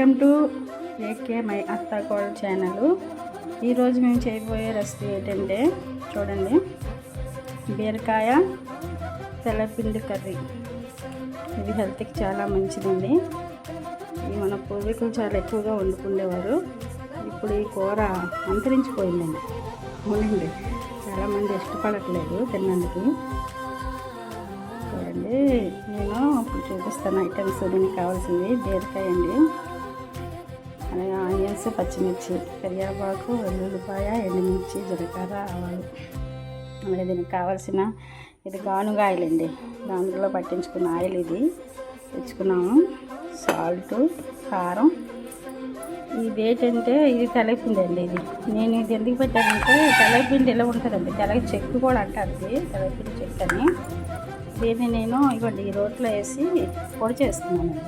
Welcome to AK my అత్త కోడలు channel. ఈరోజు మేము చేయబోయే రెసిపీ ఏంటంటే చూడండి, బీరకాయ తెల్లపిండి కర్రీ. ఇది హెల్త్కి చాలా మంచిదండి. ఇది మన పూర్వీకులు చాలా ఎక్కువగా వండుకునేవారు. ఇప్పుడు ఈ కూర అంతరించిపోయిందండి. అవునండి, చాలామంది ఇష్టపడట్లేదు తిన్నందుకు. చూడండి, నేను ఇప్పుడు చూపిస్తాను ఐటమ్స్. దీనికి కావాల్సింది బీరకాయ అండి, అలాగే ఆనియన్స్, పచ్చిమిర్చి, కరివేపాకు, వెల్లుల్లిపాయ, ఎండుమిర్చి, జీలకర్ర, ఆవాలు. అలాగే దీనికి కావాల్సిన ఇది గానుగ ఆయిల్ అండి. గానుగలో పట్టించుకున్న ఆయిల్ ఇది తెచ్చుకున్నాము. సాల్ట్, కారం. ఇది ఏంటంటే ఇది తెల్లపిండి అండి. నేను ఇది ఎందుకు పెట్టానంటే తెల్లపిండి ఇలా ఉంటుందండి, తెల్ల చెక్కు కూడా అంటారు. ఇది తెల్లపిండి చెక్కు అని. దీన్ని నేను ఇవ్వండి ఈ రోట్లో వేసి పొడి చేస్తున్నానండి.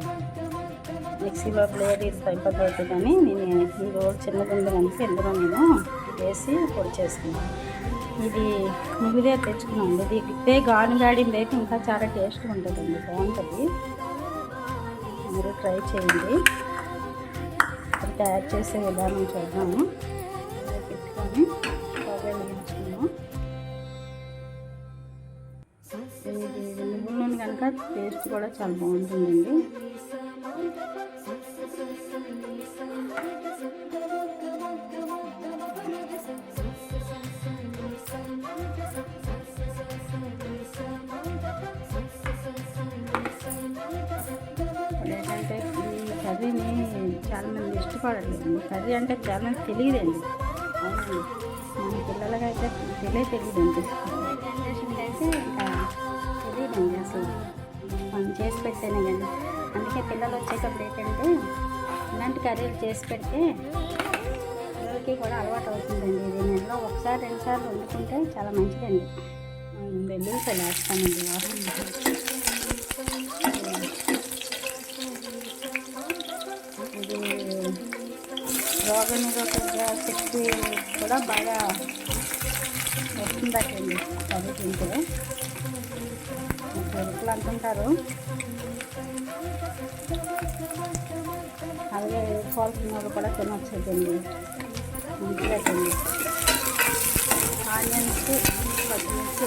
మిక్సీలో బ్లేడ్ ఇది ఇబ్బంది అవుతుందని నేను ఈ రోడ్ చిన్నది ఉంది కనుక ఇందులో నేను వేసి పొడి చేస్తున్నాను. ఇది మిగిలిదే తెచ్చుకున్నాను. ఇది ఇదే గానుగాడింది అయితే ఇంకా చాలా టేస్ట్గా ఉంటుందండి, బాగుంటుంది. మీరు ట్రై చేయండి. తయారు చేసే విధానం చూద్దాము. పెట్టుకొని పొగలు వేయించుకున్నాము. ఇది నువ్వుల నూనె కనుక టేస్ట్ కూడా చాలా బాగుంటుందండి. ఏంటంటే ఈ కర్రీని చాలామంది ఇష్టపడట్లేదు. కర్రీ అంటే చాలామంది తెలియదండి. అవునండి, మన పిల్లలకైతే తెలియదండి. జనరేషన్కి అయితే ఇంకా తెలియదండి అసలు. మనం చేసి పెట్టేనే కానీ. అందుకే పిల్లలు వచ్చేటప్పుడు ఏంటంటే ఇలాంటి కర్రీలు చేసి పెడితే పిల్లలకి కూడా అలవాటు అవుతుందండి. ఇది నెలలో ఒకసారి రెండుసార్లు వండుకుంటే చాలా మంచిదండి. వెల్లుల్లిపాయలు వేస్తానండి. ఇది రోగనిరోధక శక్తి కూడా బాగా వస్తుందటండి కర్రీ తింటే. ఎరుపులు అంటుంటారు. అలాగే వేసుకోవాల్సిన వాళ్ళు కూడా తినొచ్చండి, మంచిదండి. ఆనియన్స్, పచ్చిమిర్చి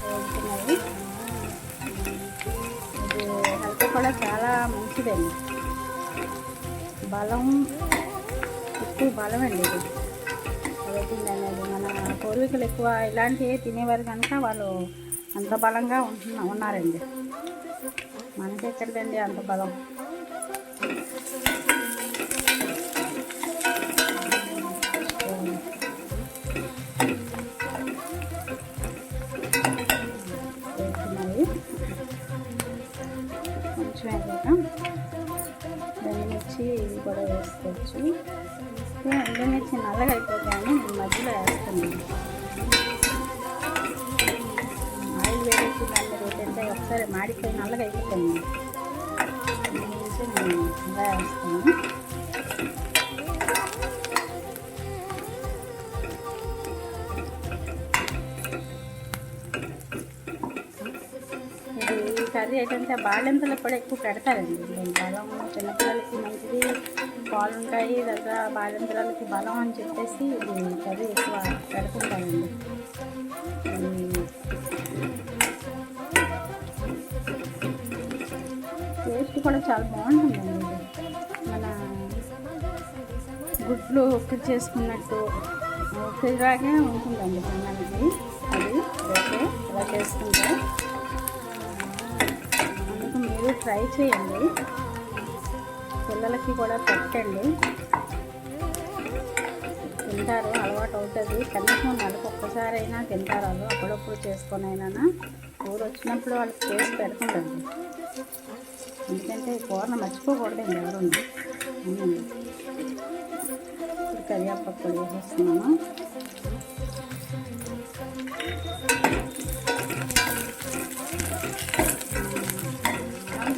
వేసుకున్నది. ఇది హెల్త్ కూడా చాలా మంచిదండి. బలం, ఎక్కువ బలం అండి ఇది. అనేది మన పూర్వీకులు ఎక్కువ ఇలాంటివి తినేవారు కనుక వాళ్ళు అంత బలంగా ఉన్నారండి. మనకి ఎక్కడదండి అంత బలం. వేసుకున్నది కొంచెం వేసాక ఎండుమిర్చి ఇవి కూడా వేసుకోవచ్చు. ఎండుమిర్చి నల్లగా అయిపోతాయని నేను మధ్యలో వేస్తాను. ఆయిల్ వేసి దాన్ని ఏంటంటే ఒకసారి మాడిపోయి నల్లగా అయిపోతాను. ఎండుమిర్చి నేను ఇలా వేస్తాను. ఈ కర్రీ ఏంటంటే బాలింతలకు కూడా ఎక్కువ పెడతారండి. బలం చిన్నపిల్లలకి మంచిది, పాలు ఉంటాయి దగ్గర. బాలింతలకి బలం అని చెప్పేసి ఇది కర్రీ ఎక్కువ పెడుతుంటారండి. టేస్ట్ కూడా చాలా బాగుంటుందండి. ఇది మన గుడ్లు ఉక్కి చేసుకున్నట్టు ఉక్కిలాగే ఉంటుందండి తినడానికి. అది ఓకే, ఇలా చేసుకుంటే అందుకు మీరు ట్రై చేయండి. పిల్లలకి కూడా పెట్టండి, తింటారు, అలవాటు అవుతుంది. కనీసం నెలకు ఒక్కసారైనా తింటారు వాళ్ళు. అప్పుడప్పుడు చేసుకొని అయినా ఊరు వచ్చినప్పుడు వాళ్ళకి చేసి పెడుతుందండి. ఎందుకంటే కూరను మర్చిపోకూడదండి ఎవరు. అవునండి, కరివేపాకు పొడి వేసేస్తున్నాను.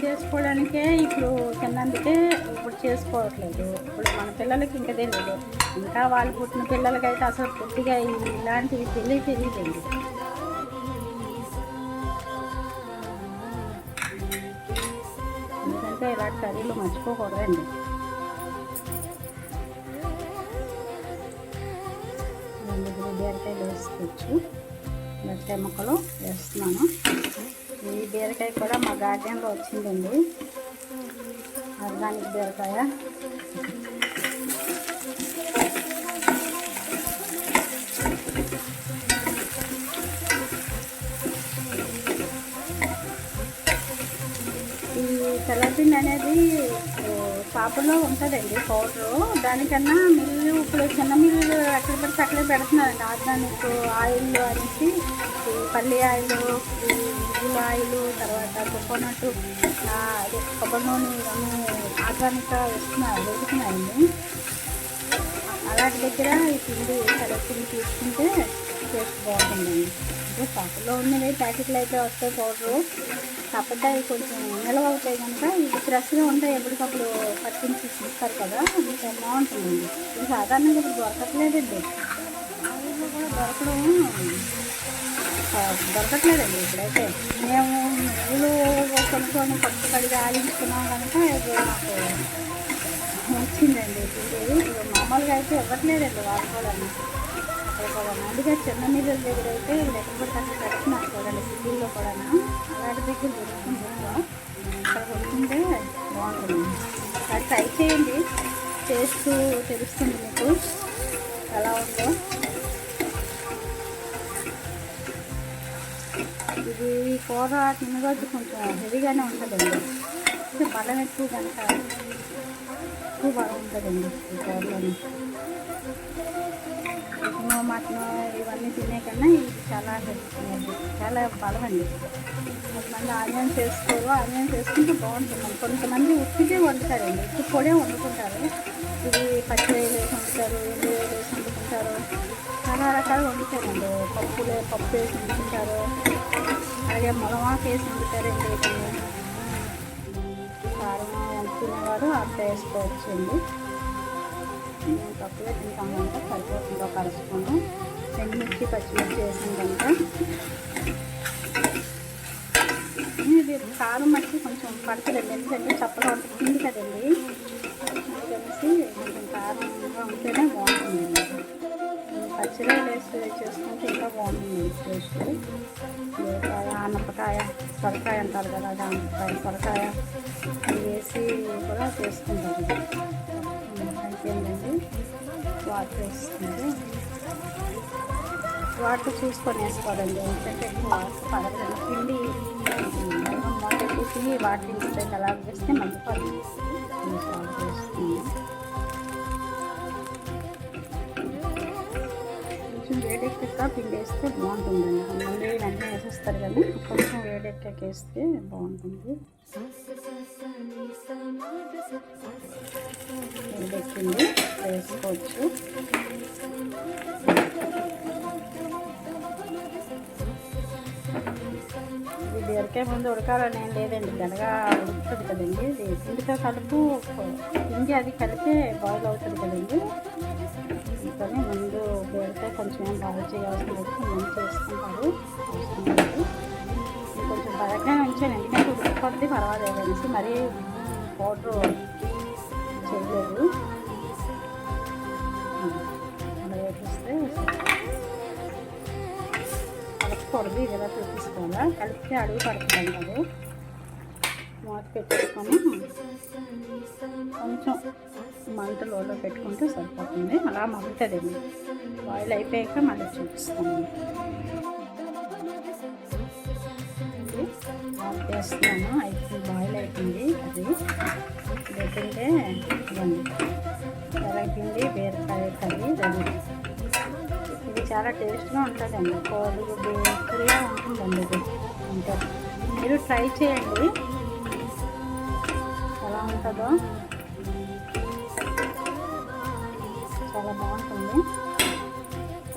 చేసుకోవడానికే ఇప్పుడు తిన్నందుకే ఇప్పుడు చేసుకోవట్లేదు. ఇప్పుడు మన పిల్లలకి ఇంకా తెలియదు. ఇంకా వాళ్ళు పుట్టిన పిల్లలకైతే అసలు పూర్తిగా ఇలాంటివి తెలియదండి. ఎందుకంటే ఇలాంటి కర్రీలు అస్సలు మర్చిపోకూడదండి. బీరకాయలు వేసుకోవచ్చు. బీరకాయ ముక్కలు వేస్తున్నాను. ఈ బీరకాయ కూడా మా గార్డెన్లో వచ్చిందండి, ఆర్గానిక్ బీరకాయ. ఈ తెల్లపిండి అనేది షాపులో ఉంటుందండి పౌడరు. దానికన్నా మిల్లు ఇప్పుడు చిన్న మిల్లు ఎక్కడ పెడితే అక్కడే పెడుతున్నారండి. ఆర్గానిక్ ఆయిల్ అనేసి పల్లి ఆయిల్, ఉల్లి ఆయిల్, తర్వాత కోకోనట్ అదే కొబ్బరి నూనె ఇవన్నీ ఆర్గానిక్గా వెళ్తున్నాయండి. అలాంటి దగ్గర ఈ పిండి తెల్లపిండి తీసుకుంటే టేస్ట్ బాగుంటుందండి. అంటే షాపులో ఉన్నది ప్యాకెట్లు అయితే వస్తాయి పౌడరు, కాకపోతే అవి కొంచెం నిల్వ అవుతాయి కనుక ఇది ఫ్రెష్గా ఉంటాయి, ఎప్పటికప్పుడు పట్టించి ఇస్తారు కదా, ఇంకా బాగుంటుందండి. ఇది సాధారణంగా ఇప్పుడు దొరకట్లేదండి, ఆయిల్లో కూడా దొరకట్లేదండి ఇప్పుడైతే. మేము నువ్వులు కొనుక్కొని పట్టు కడిగి ఆడించుకున్నాం కనుక ఇది మాకు వచ్చిందండి. ఇది మామూలుగా అయితే ఇవ్వట్లేదండి వాళ్ళు కూడా, అక్కడ కూడా. అందుకే చిన్న నీళ్ళ దగ్గర అయితే ఎక్కడ అక్కడ పెడుతున్నారు చూడండి, సిటీలో కూడా. అలాంటి దగ్గర దొరుకుతుంది, అక్కడ కొనుక్కుంటే బాగుంటుంది. అది ట్రై చేయండి, టేస్ట్ తెలుస్తుంది మీకు ఎలా ఉందో. ఇది కూర తినగొచ్చి కొంచెం హెవీగానే ఉంటుందండి, బలం ఎక్కువ కనుక ఎక్కువ బలం ఉంటుందండి ఈ కూరలోని. చికెను, మటను ఇవన్నీ తినే కన్నా ఇది చాలా చాలా బలం అండి. కొంతమంది ఆనియన్స్ వేసుకోరు, ఆనియన్స్ వేసుకుంటే బాగుంటుందండి. కొంతమంది ఉట్టికే వండుతారండి, ఉట్టి పొడే వండుకుంటారు. ఇది పచ్చిరొయ్యలు వేసి వండుతారు, ఎండురొయ్యలు వేసి వండుకుంటారు, చాలా రకాలు వండుతారండి. పప్పు వేసి వండుకుంటారు, అలాగే మొలమాకు వేసి వండుతారండి. కారం ఎంత తినేవారు అంత వేసుకోవచ్చండి. తక్కువే తింటాం కనుక సరిపోతుందో కలుసుకుంటాం. ఎండుమిర్చి పచ్చిమిర్చి వేసాం కనుక ఇది కారం మట్టి కొంచెం పడుతుందండి, ఎందుకంటే చప్పగా ఉంటుంది తిండి కదండి. కలిసి కొంచెం కారంగా ఉంటేనే బాగుంటుందండి. పచ్చిరొయ్యలు వేసి చేసుకుంటే ఇంకా బాగుంటుంది టేస్ట్. బీరకాయ, ఆనపకాయ, సొరకాయ అంటారు కదా, అది ఆనపకాయ, సొరకాయ ఇవి వేసి కూడా చేసుకుంటారు. ఇంకేంటండి, వాటర్ వేసుకుంటే వాటర్ చూసుకొని వేసుకోవాలండి, ఎందుకంటే ఎక్కువ వాటర్ పడదండి. పిండి పెట్టేసి వాటర్ ఇంటి అలా వేస్తే మంచి పడుతుంది. వాటర్ వేస్తుంది, కొంచెం వేడెక్కాక పిండి వేస్తే బాగుంటుందండి. కొంతమంది వెంటనే వేసేస్తారు కానీ కొంచెం వేడెక్కాక వేస్తే బాగుంటుంది. వేడెక్కింది వేసుకోవచ్చు. ఇది బీరకాయ ముందు ఉడకాలని ఏం లేదండి, గనగా ఉడుకుతుంది కదండి. ఇది పిండితో కలుపు పిండి అది కలిపే బాయిల్ అవుతుంది కదండి. అందుకని ముందు బీరకాయ కొంచెం ఏం బాగా చేయాల్సిన ముందు చేసుకుంటారు. కొంచెం బాగానే ఉంచాను, ఎందుకంటే ఉడికిపోతే పర్వాలేదు అనేసి మరీ పౌడరు చేయలేదు. అలా వేపిస్తే కలపకూడదు, ఇది ఎలా చూపించుకోవాలా, కలిపితే అడుగు పడుతుంది కదా. మూత పెట్టేసుకొని కొంచెం మంటలో పెట్టుకుంటే సరిపోతుంది, అలా మగ్గుతుందండి. బాయిల్ అయిపోయాక మళ్ళీ చూపిస్తాను. ఆఫ్ చేస్తున్నాను, అయిపోయింది, బాయిల్ అయిపోయింది. అది లేకుంటే ఇవ్వండి, తెల్లపిండి బీరకాయ కర్రీ రెడీ. ఇది చాలా టేస్ట్గా ఉంటుందండి, కోడిగుడ్డు ఎక్కువగా ఉంటుందండి. ఇది అంటే మీరు ట్రై చేయండి ఎలా ఉంటుందో, చాలా బాగుంటుంది.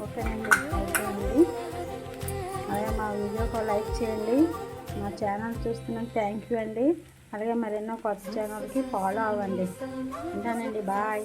ఓకేనండి, అయిపోయింది. అలాగే మా వీడియోకి లైక్ చేయండి, మా ఛానల్ చూస్తున్నాను, థ్యాంక్ యూ అండి. అలాగే మరెన్నో కొత్త ఛానల్కి ఫాలో అవ్వండి. ఉంటానండి, బాయ్.